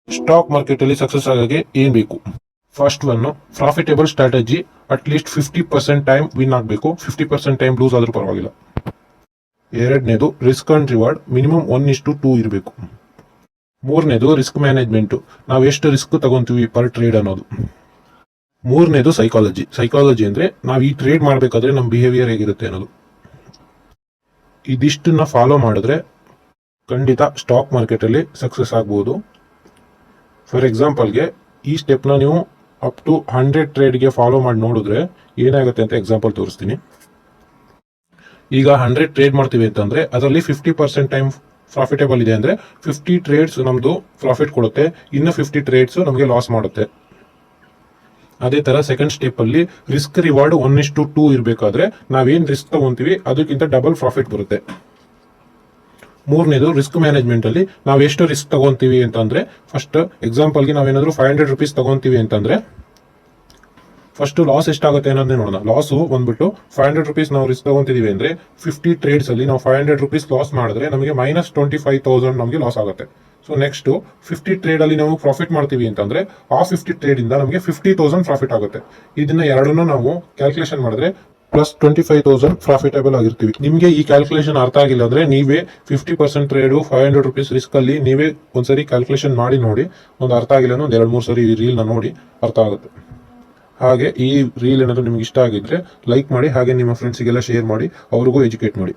Stock market ಅಲ್ಲಿ success ಆಗೋಕೆ ಏನ್ ಬೇಕು? First one, profitable strategy. At least 50% time win ಆಗಬೇಕು. 50% ಟೈಮ್ ಲೂಸ್ ಆದ್ರೂ ಪರವಾಗಿಲ್ಲ. ಎರಡನೇದು, ರಿಸ್ಕ್ ಅಂಡ್ ರಿವಾರ್ಡ್ ಮಿನಿಮಮ್ 1:2 ಇರಬೇಕು. ಮೂರನೇದು, ರಿಸ್ಕ್ ಮ್ಯಾನೇಜ್ಮೆಂಟ್. ನಾವು ಎಷ್ಟು ರಿಸ್ಕ್ ತಗೊಂತೀವಿ ಪರ್ ಟ್ರೇಡ್ ಅನ್ನೋದು. ಮೂರನೇದು, ಸೈಕಾಲಜಿ ಅಂದ್ರೆ ನಾವು ಈ ಟ್ರೇಡ್ ಮಾಡ್ಬೇಕಾದ್ರೆ ನಮ್ಮ ಬಿಹೇವಿಯರ್ ಹೇಗಿರುತ್ತೆ ಅನ್ನೋದು. ಇದಿಷ್ಟನ್ನ ಫಾಲೋ ಮಾಡಿದ್ರೆ ಖಂಡಿತ ಸ್ಟಾಕ್ ಮಾರ್ಕೆಟ್ ಅಲ್ಲಿ ಸಕ್ಸಸ್ ಆಗ್ಬೋದು. ಫಾರ್ ಎಕ್ಸಾಂಪಲ್ಗೆ ಈ ಸ್ಟೆಪ್ನ ನೀವು ಅಪ್ ಟು 100 ಟ್ರೇಡ್ಗೆ ಫಾಲೋ ಮಾಡಿ ನೋಡಿದ್ರೆ ಏನಾಗುತ್ತೆ ಅಂತ ಎಕ್ಸಾಂಪಲ್ ತೋರಿಸ್ತೀನಿ. ಈಗ 100 ಟ್ರೇಡ್ ಮಾಡ್ತೀವಿ ಅಂತಂದ್ರೆ ಅದರಲ್ಲಿ 50% ಟೈಮ್ ಪ್ರಾಫಿಟೇಬಲ್ ಇದೆ ಅಂದ್ರೆ 50 ಟ್ರೇಡ್ಸ್ ನಮ್ದು ಪ್ರಾಫಿಟ್ ಕೊಡುತ್ತೆ, ಇನ್ನು 50 ಟ್ರೇಡ್ಸ್ ನಮಗೆ ಲಾಸ್ ಮಾಡುತ್ತೆ. ಅದೇ ತರ ಸೆಕೆಂಡ್ ಸ್ಟೆಪ್ ಅಲ್ಲಿ ರಿಸ್ಕ್ ರಿವಾರ್ಡ್ 1:2 ಇರಬೇಕಾದ್ರೆ ನಾವೇನ್ ರಿಸ್ಕ್ ತಗೊಂತೀವಿ ಅದಕ್ಕಿಂತ ಡಬಲ್ ಪ್ರಾಫಿಟ್ ಬರುತ್ತೆ. ಮೂರನೇದು, ರಿಸ್ಕ್ ಮ್ಯಾನೇಜ್ಮೆಂಟ್ ಅಲ್ಲಿ ನಾವು ಎಷ್ಟು ರಿಸ್ಕ್ ತಗೊಂತೀವಿ ಅಂತಂದ್ರೆ, ಫಸ್ಟ್ ಎಕ್ಸಾಂಪಲ್ಗೆ ನಾವೇನಾದ್ರೂ 500 ರುಪೀಸ್ ತಗೊಂತೀವಿ ಅಂತಂದ್ರೆ ಫಸ್ಟ್ ಲಾಸ್ ಎಷ್ಟಾಗುತ್ತೆ ಅನ್ನೋದನ್ನೇ ನೋಡೋಣ. ಲಾಸು ಬಂದ್ಬಿಟ್ಟು 500 ರುಪೀಸ್ ನಾವು ರಿಸ್ಕ್ ತಗೊಂತಿದೀವಿ ಅಂದ್ರೆ 50 ಟ್ರೇಡ್ಸ್ ಅಲ್ಲಿ ನಾವು 500 ರುಪೀಸ್ ಲಾಸ್ ಮಾಡಿದ್ರೆ ನಮಗೆ -25,000 ನಮಗೆ ಲಾಸ್ ಆಗುತ್ತೆ. ಸೊ ನೆಕ್ಸ್ಟ್ 50 ಟ್ರೇಡ್ ಅಲ್ಲಿ ನಾವು ಪ್ರಾಫಿಟ್ ಮಾಡ್ತೀವಿ ಅಂತಂದ್ರೆ ಆ 50 ಟ್ರೇಡ್ ಇಂದ ನಮಗೆ 50,000 ಪ್ರಾಫಿಟ್ ಆಗುತ್ತೆ. ಇದನ್ನ ಎರಡನ್ನ ನಾವು ಕ್ಯಾಲ್ಕುಲೇಷನ್ ಮಾಡಿದ್ರೆ +25,000 ಪ್ರಾಫಿಟೇಬಲ್ ಆಗಿರ್ತೀವಿ. ನಿಮಗೆ ಈ ಕ್ಯಾಲ್ಕುಲೇಷನ್ ಅರ್ಥ ಆಗಿಲ್ಲ ಅಂದ್ರೆ ನೀವೇ 50% ಟ್ರೇಡ್ 500 ರುಪೀಸ್ ರಿಸ್ಕ್ ಅಲ್ಲಿ ನೀವೇ ಒಂದ್ಸರಿ ಕ್ಯಾಲ್ಕುಲೇಷನ್ ಮಾಡಿ ನೋಡಿ. ಒಂದು ಅರ್ಥ ಆಗಿಲ್ಲ ಒಂದು 2-3 ಸರಿ ಈ ರೀಲ್ ನ ನೋಡಿ ಅರ್ಥ ಆಗುತ್ತೆ. ಹಾಗೆ ಈ ರೀಲ್ ಏನಾದ್ರು ನಿಮ್ಗೆ ಇಷ್ಟ ಆಗಿದ್ರೆ ಲೈಕ್ ಮಾಡಿ, ಹಾಗೆ ನಿಮ್ಮ ಫ್ರೆಂಡ್ಸಿಗೆಲ್ಲ ಶೇರ್ ಮಾಡಿ, ಅವ್ರಿಗೂ ಎಜುಕೇಟ್ ಮಾಡಿ.